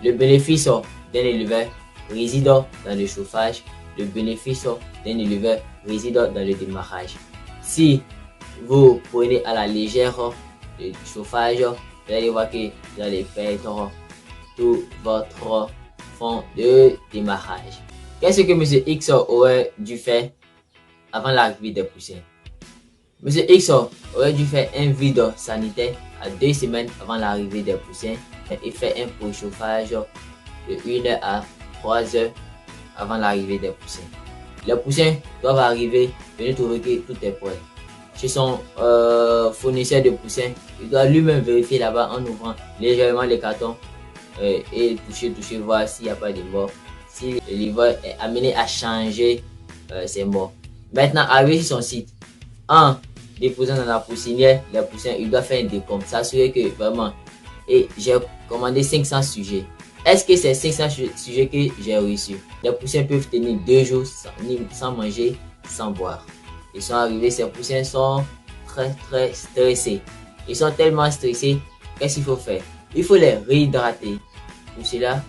Le bénéfice d'un éleveur réside dans le chauffage. Le bénéfice d'un éleveur réside dans le démarrage. Si vous prenez à la légère le chauffage, vous allez voir que vous allez perdre tout votre fonds de démarrage. Qu'est-ce que M. X aurait dû faire avant l'arrivée des poussins? M. X aurait dû faire un vide sanitaire à 2 semaines avant l'arrivée des poussins et faire un préchauffage de 1 heure à 3 heures avant l'arrivée des poussins. Les poussins doivent arriver, venir trouver que tout est prêt. Chez son fournisseur de poussins, il doit lui-même vérifier là-bas en ouvrant légèrement les cartons et toucher, voir s'il n'y a pas de mort. Si le livreur est amené à changer ses morts. Maintenant, arrivé sur son site, en déposant dans la poussinière les poussins, il doit faire un décompte, s'assurer que vraiment, et j'ai commandé 500 sujets. Est-ce que c'est 500 sujets que j'ai reçus? Les poussins peuvent tenir 2 jours sans manger, sans boire. Ils sont arrivés, ces poussins sont très stressés. Ils sont tellement stressés, qu'est-ce qu'il faut faire? Il faut les réhydrater. Pour cela,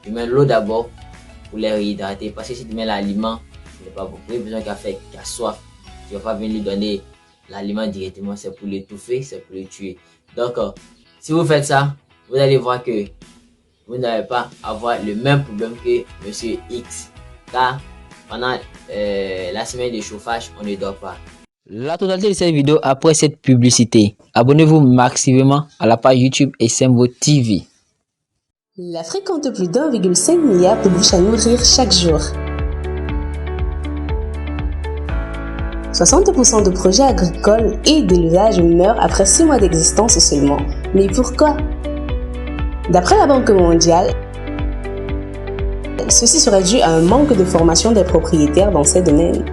tu mets l'eau d'abord pour les réhydrater. Parce que si tu mets l'aliment, ce n'est pas bon. Vous avez besoin qu'il a soif. Tu ne vas pas venir lui donner l'aliment directement, c'est pour l'étouffer, c'est pour le tuer. Donc, si vous faites ça, vous allez voir que vous n'allez pas avoir le même problème que Monsieur X. Car pendant la semaine de chauffage, on ne dort pas. La totalité de cette vidéo après cette publicité. Abonnez-vous massivement à la page YouTube SMVO TV. L'Afrique compte plus d'1,5 milliard de bouches à nourrir chaque jour. 60% de projets agricoles et d'élevage meurent après 6 mois d'existence seulement. Mais pourquoi? D'après la Banque mondiale, ceci serait dû à un manque de formation des propriétaires dans ces domaines.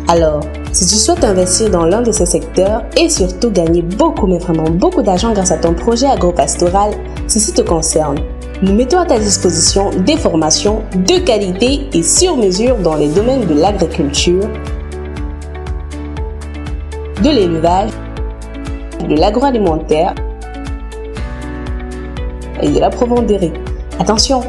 Alors, si tu souhaites investir dans l'un de ces secteurs et surtout gagner beaucoup, mais vraiment beaucoup d'argent grâce à ton projet agropastoral, ceci te concerne. Nous mettons à ta disposition des formations de qualité et sur mesure dans les domaines de l'agriculture, de l'élevage, de l'agroalimentaire et de la provenderie. Attention,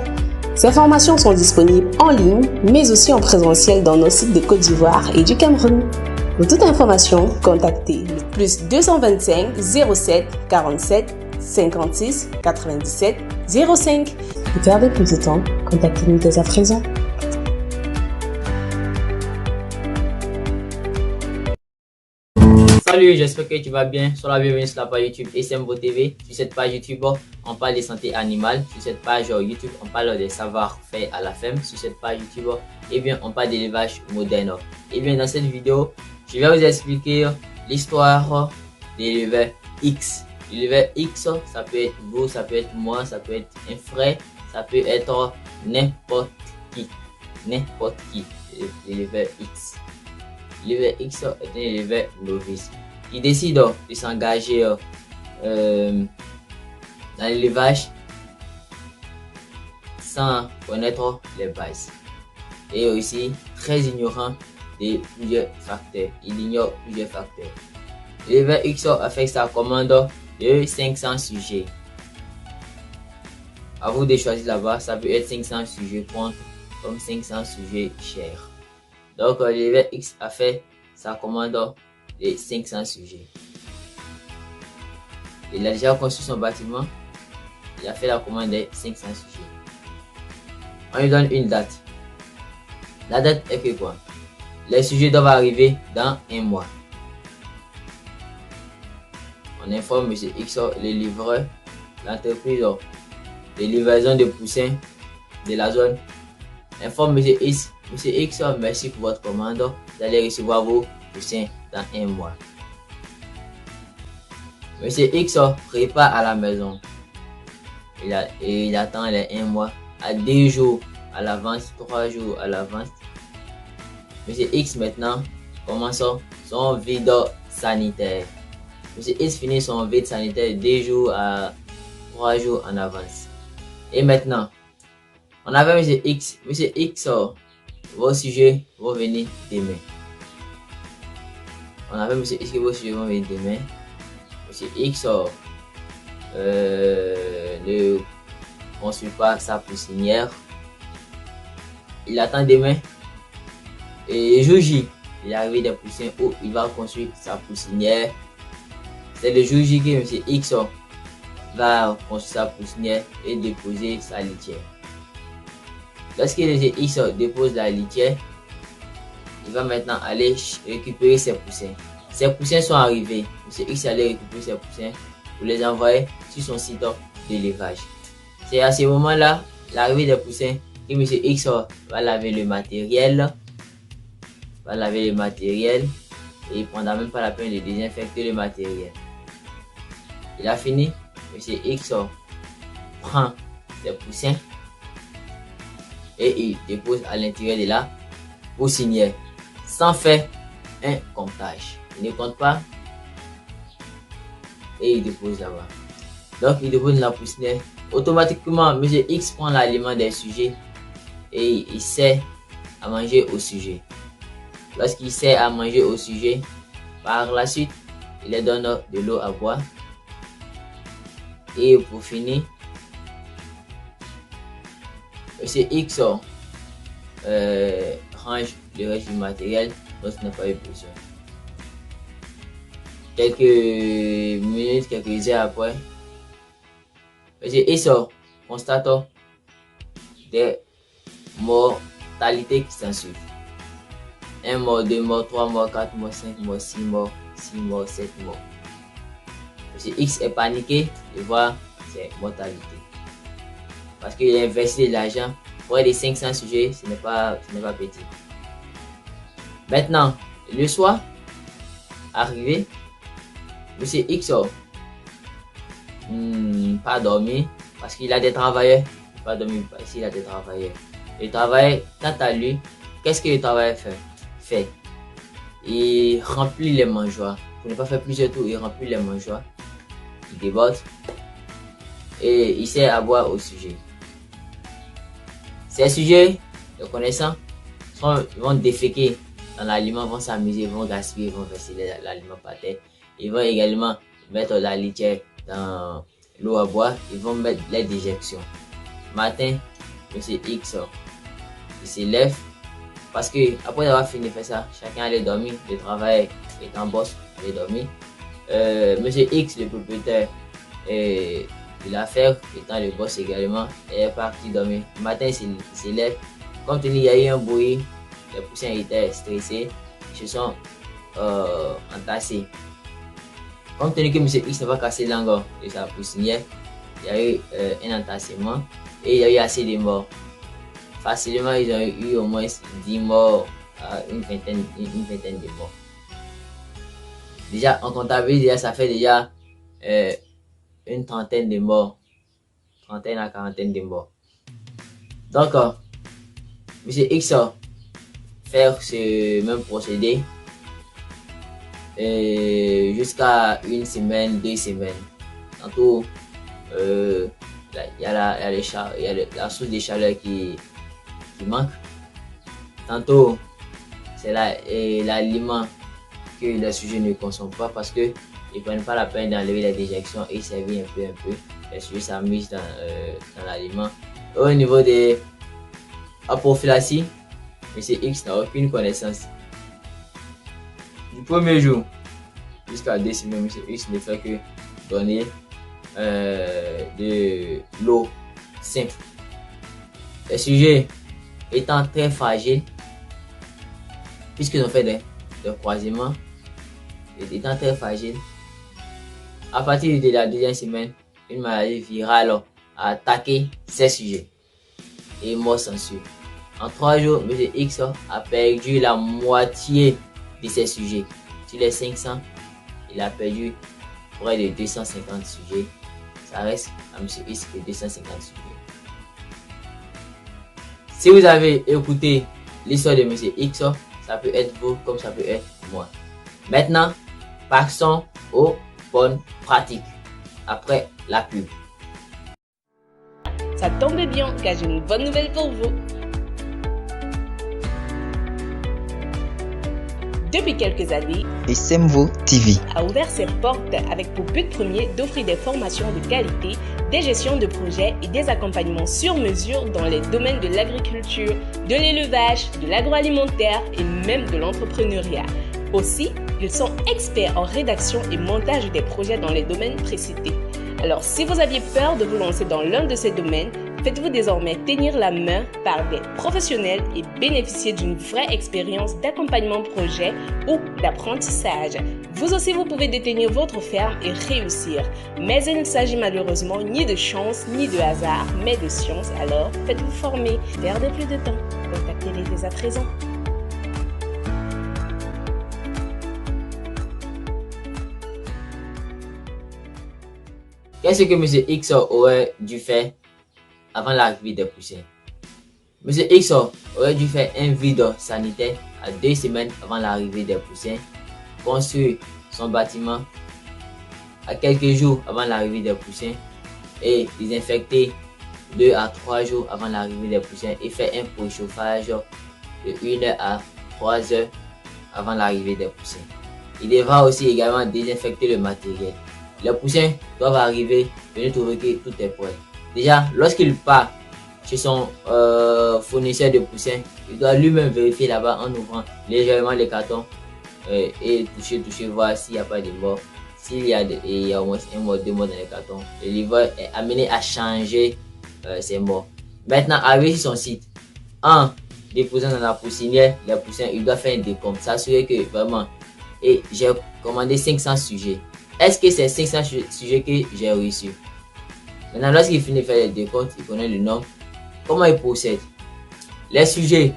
ces formations sont disponibles en ligne, mais aussi en présentiel dans nos sites de Côte d'Ivoire et du Cameroun. Pour toute information, contactez le plus 225 07 47 56 97 05. Pour perdre plus de temps, contactez-nous dès à présent. Salut, j'espère que tu vas bien. Sois la bienvenue sur la page YouTube SMVO TV. Sur cette page YouTube, on parle de santé animale. Sur cette page YouTube, on parle des savoir-faire à la ferme. Sur cette page YouTube, on parle d'élevage moderne. Dans cette vidéo, je vais vous expliquer l'histoire de l'éleveur X. L'éleveur X, ça peut être vous, ça peut être moi, ça peut être un frère, ça peut être n'importe qui. N'importe qui, l'éleveur X. L'éleveur X est un éleveur novice qui décide de s'engager dans l'élevage sans connaître les bases et aussi très ignorant de plusieurs facteurs. Il ignore plusieurs facteurs. L'éleveur X a fait sa commande de 500 sujets. À vous de choisir là-bas, ça peut être 500 sujets contre comme 500 sujets chers. Donc, l'éleveur X a fait sa commande de 500 sujets. Il a déjà construit son bâtiment. Il a fait la commande de 500 sujets. On lui donne une date. La date est que quoi? Les sujets doivent arriver dans 1 mois. On informe M. X, le livreur, l'entreprise de livraison de poussins de la zone. Informe M. X. Monsieur X, merci pour votre commande. Vous allez recevoir vos poussins dans 1 mois. Monsieur X prépare à la maison. Il attend les 1 mois à 2 jours à l'avance, 3 jours à l'avance. Monsieur X maintenant commence son vide sanitaire. Monsieur X finit son vide sanitaire 2 jours à 3 jours en avance. Et maintenant, on avait Monsieur X. Monsieur X, vos sujets vont venir demain. On avait Monsieur X que vos sujets vont venir demain. Monsieur X, le construit pas sa poussinière. Il attend demain. Et jour J, il est arrivé des poussins où il va construire sa poussinière. C'est le jour J que M. X va construire sa poussinière et déposer sa litière. Lorsque M. X dépose la litière, il va maintenant aller récupérer ses poussins. Ses poussins sont arrivés. M. X allait récupérer ses poussins pour les envoyer sur son site d'élevage. C'est à ce moment-là, l'arrivée des poussins, que M. X va laver le matériel. Et il ne prendra même pas la peine de désinfecter le matériel. Il a fini. M. X prend ses poussins et il dépose à l'intérieur de la poussinière sans faire un comptage. Il ne compte pas et il dépose là-bas. Donc il dépose la poussinière. Automatiquement, M. X prend l'aliment des sujets et il sert à manger au sujet. Lorsqu'il sert à manger au sujet, par la suite, il leur donne de l'eau à boire. Et pour finir, M. X range le reste du matériel dont il n'a pas eu besoin. Quelques minutes, quelques heures après, M. X constate des mortalités qui s'ensuivent. 1 mort, 2 morts, 3 morts, 4 morts, 5 morts, 6 morts, 6 morts, 7 morts. M. X est paniqué de voir ces mortalités. Parce qu'il a investi de l'argent pour les 500 sujets, ce n'est pas petit. Maintenant, le soir, arrivé, M. X pas dormi parce qu'il a des travailleurs. Pas dormi parce qu'il a des travailleurs. Le travail, quant à lui, qu'est-ce que le travail fait? Il remplit les mangeoires. Pour ne pas faire plusieurs tours, il remplit les mangeoires. Il déborde et il sert à boire au sujet. Ces sujets, le connaissant, vont déféquer dans l'aliment, vont s'amuser, vont gaspiller, vont verser l'aliment par terre. Ils vont également mettre la litière dans l'eau à boire. Ils vont mettre les déjections. Matin, M. X il se lève parce que après avoir fini de faire ça, chacun allait dormir. Le travail est en boss, allait dormir. M. X, le propriétaire de l'affaire, étant le boss également, est parti dormir. Le matin, il se lève. Comme il y a eu un bruit, les poussins étaient stressés, ils se sont entassés. Comme tenu que M. X n'a pas cassé l'angle de sa poussinière, il y a eu un entassement et il y a eu assez de morts. Facilement, ils ont eu au moins 10 morts à une vingtaine de morts. Déjà, en comptabilité, déjà, ça fait déjà une trentaine de morts. Trentaine à quarantaine de morts. Donc, M. X faire ce même procédé jusqu'à une semaine, 2 semaines. Tantôt, il y a la source de chaleur qui manque. Tantôt, c'est l'aliment que les sujets ne consomment pas parce qu'ils ne prennent pas la peine d'enlever la déjection et servir un peu. Les sujets s'amusent dans l'aliment. Au niveau des apophylaxies, M. X n'a aucune connaissance. Du premier jour jusqu'à 2 semaines, M. X ne fait que donner de l'eau simple. Les sujets étant très fragiles, puisqu'ils ont fait des croisements, étant très fragiles, à partir de la 2e semaine, une maladie virale a attaqué ces sujets et mort s'ensuit. En 3 jours, M. X a perdu la moitié de ses sujets. Sur les 500, il a perdu près de 250 sujets. Ça reste à M. X que 250 sujets. Si vous avez écouté l'histoire de M. X, ça peut être vous comme ça peut être moi. Maintenant, passons aux bonnes pratiques après la pub. Ça tombe bien car j'ai une bonne nouvelle pour vous. depuis quelques années, Esemvo TV a ouvert ses portes avec pour but premier d'offrir des formations de qualité, des gestions de projets et des accompagnements sur mesure dans les domaines de l'agriculture, de l'élevage, de l'agroalimentaire et même de l'entrepreneuriat. Aussi, ils sont experts en rédaction et montage des projets dans les domaines précités. Alors, si vous aviez peur de vous lancer dans l'un de ces domaines, faites-vous désormais tenir la main par des professionnels et bénéficier d'une vraie expérience d'accompagnement projet ou d'apprentissage. Vous aussi, vous pouvez détenir votre ferme et réussir. Mais il ne s'agit malheureusement ni de chance ni de hasard, mais de science. Alors, faites-vous former. Perdez plus de temps. Contactez-les dès à présent. Qu'est-ce que M. X aurait dû faire avant l'arrivée des poussins? M. X aurait dû faire un vide sanitaire à 2 semaines avant l'arrivée des poussins, construire son bâtiment à quelques jours avant l'arrivée des poussins et désinfecter 2 à 3 jours avant l'arrivée des poussins et faire un préchauffage de 1 heure à 3 heures avant l'arrivée des poussins. Il devra aussi également désinfecter le matériel. Les poussins doivent arriver, venir trouver que tout est prêt. Déjà, lorsqu'il part chez son fournisseur de poussins, il doit lui-même vérifier là-bas en ouvrant légèrement les cartons et toucher, voir s'il n'y a pas de mort. S'il y a au moins 1 mort, 2 morts dans les cartons, le livreur est amené à changer ces morts. Maintenant, arrivé sur son site, en déposant dans la poussinière, les poussins, il doit faire un décompte, s'assurer que vraiment, et j'ai commandé 500 sujets. Est-ce que c'est 500 sujets que j'ai reçus? Maintenant, lorsqu'il finit de faire les décomptes, il connaît le nombre. Comment il procède? Les sujets,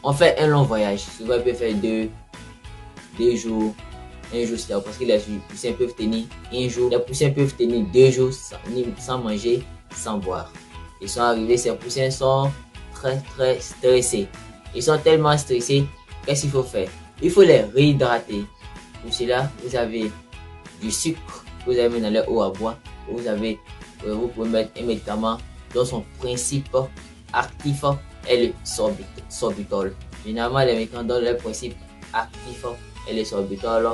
on fait un long voyage. Souvent, il peut faire 2 jours, 1 jour, parce que les poussins peuvent tenir 1 jour. Les poussins peuvent tenir 2 jours sans manger, sans boire. Ils sont arrivés, ces poussins sont très stressés. Ils sont tellement stressés, qu'est-ce qu'il faut faire? Il faut les réhydrater. Pour cela, vous avez du sucre que vous avez mis dans leur eau à boire. Vous pouvez mettre un médicament dont son principe actif est le sorbitol. Généralement, les médicaments dont leur principe actif est le sorbitol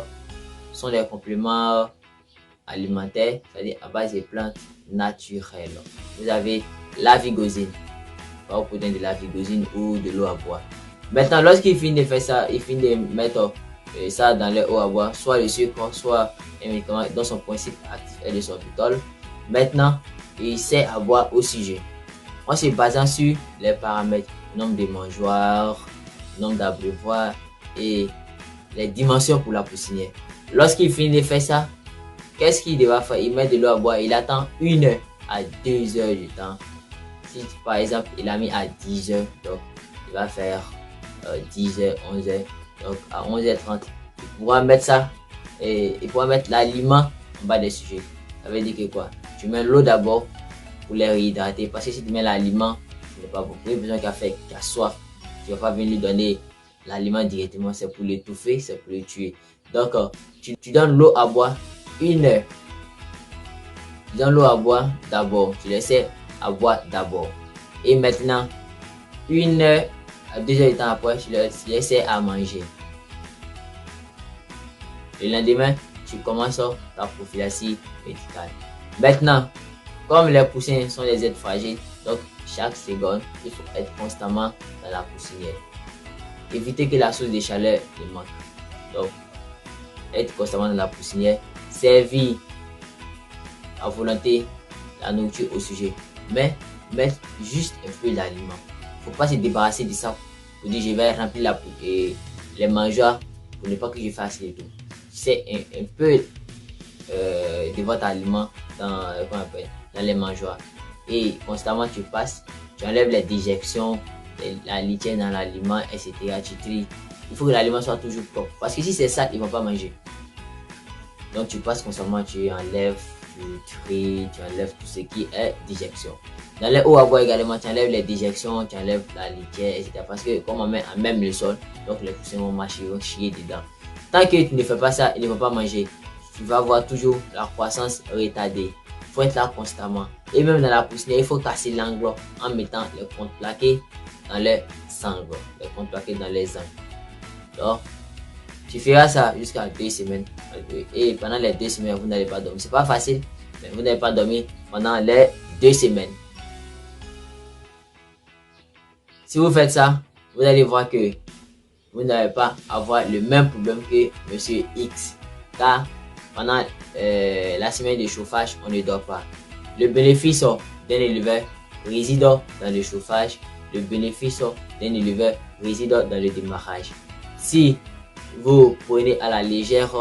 sont des compléments alimentaires, c'est-à-dire à base de plantes naturelles. Vous avez la vigosine. Vous pouvez donner de la vigosine ou de l'eau à boire. Maintenant, lorsqu'il finit de faire ça, il finit de mettre ça dans leur eau à boire, soit le sucre, soit un médicament dont son principe actif est le sorbitol. Maintenant, il sert à boire au sujet. En se basant sur les paramètres, nombre de mangeoires, nombre d'abreuvoirs et les dimensions pour la poussinière. Lorsqu'il finit de faire ça, qu'est-ce qu'il devra faire? Il met de l'eau à boire, il attend 1 heure à 2 heures de temps. Si par exemple il a mis à 10 heures, donc il va faire 10 heures, 11 heures. Donc à 11h30, il pourra mettre ça et il pourra mettre l'aliment en bas des sujets. Ça veut dire que quoi? Tu mets l'eau d'abord pour les réhydrater, parce que si tu mets l'aliment, ce n'est pas bon. Il n'y a besoin qu'à faire, qu'à soif. Tu ne vas pas venir lui donner l'aliment directement, c'est pour l'étouffer, c'est pour le tuer. Donc tu donnes l'eau à boire 1 heure. Tu donnes l'eau à boire d'abord, tu laisses à boire d'abord. Et maintenant, 1 heure à 2 heures de temps après, tu laisses à manger. Le lendemain, tu commences ta prophylaxie médicale. Maintenant, comme les poussins sont des êtres fragiles, donc chaque seconde, il faut être constamment dans la poussinière. Éviter que la source de chaleur ne manque. Donc, être constamment dans la poussinière, servir à volonté la nourriture au sujet, mais mettre juste un peu d'aliment. Il ne faut pas se débarrasser de ça pour dire je vais remplir les mangeoires pour ne pas que je fasse le tout. C'est un peu de votre aliment dans les mangeoires et constamment tu passes, tu enlèves les déjections, la litière dans l'aliment, etc. Tu tries. Il faut que l'aliment soit toujours propre parce que si c'est ça, ils ne vont pas manger. Donc tu passes constamment, tu enlèves, tu tries, tu enlèves tout ce qui est déjection. Dans les eaux à boire également, tu enlèves les déjections, tu enlèves la litière, etc. Parce que comme on met à même le sol, donc les poussins vont marcher, vont chier dedans. Tant que tu ne fais pas ça, ils ne vont pas manger. Tu vas avoir toujours la croissance retardée. Il faut être là constamment. Et même dans la poussinière, il faut casser l'angle en mettant les contreplaqués dans les angles. Les contreplaqués dans les angles. Donc, Tu feras ça jusqu'à 2 semaines. Et pendant les 2 semaines, vous n'allez pas dormir. C'est pas facile, mais vous n'allez pas dormir pendant les 2 semaines. Si vous faites ça, vous allez voir que vous n'allez pas avoir le même problème que Monsieur X. Car pendant la semaine de chauffage, on ne dort pas. Le bénéfice d'un éleveur réside dans le chauffage. Le bénéfice d'un éleveur réside dans le démarrage. Si vous prenez à la légère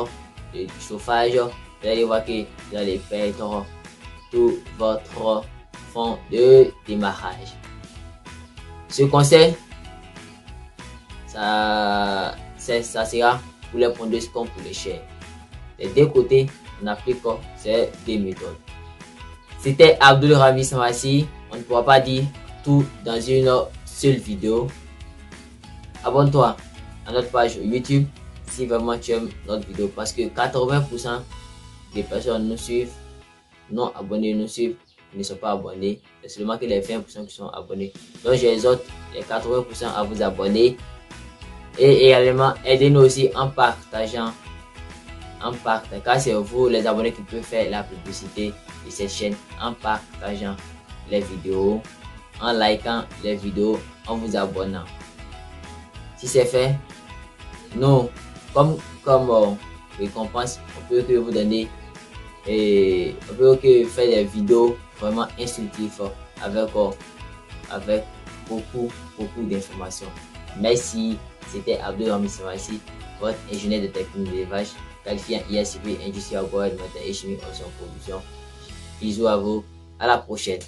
le chauffage, vous allez voir que vous allez perdre tout votre fonds de démarrage. Ce conseil, ça sera pour les pondeuses comme pour les chairs. Des deux côtés, on applique ces deux méthodes. C'était Abdul Rami Samassi. On ne pourra pas dire tout dans une seule vidéo. Abonne-toi à notre page YouTube si vraiment tu aimes notre vidéo, parce que 80% des personnes nous suivent, non abonnés nous suivent, ils ne sont pas abonnés. C'est seulement que les 20% qui sont abonnés. Donc je les autres, les 80% à vous abonner. Et également, aidez-nous aussi en partageant. Car c'est vous les abonnés qui peuvent faire la publicité de cette chaîne, en partageant les vidéos, en likant les vidéos, en vous abonnant. Si c'est fait, nous, comme récompense, on peut que vous donner et on peut que faire des vidéos vraiment instructives avec beaucoup d'informations. Merci, c'était Abdul Rami Samassi, votre ingénieur de technique d'élevage, qualifié en ISCP, industrie agro-alimentaire et chimie en production. Bisous à vous, à la prochaine.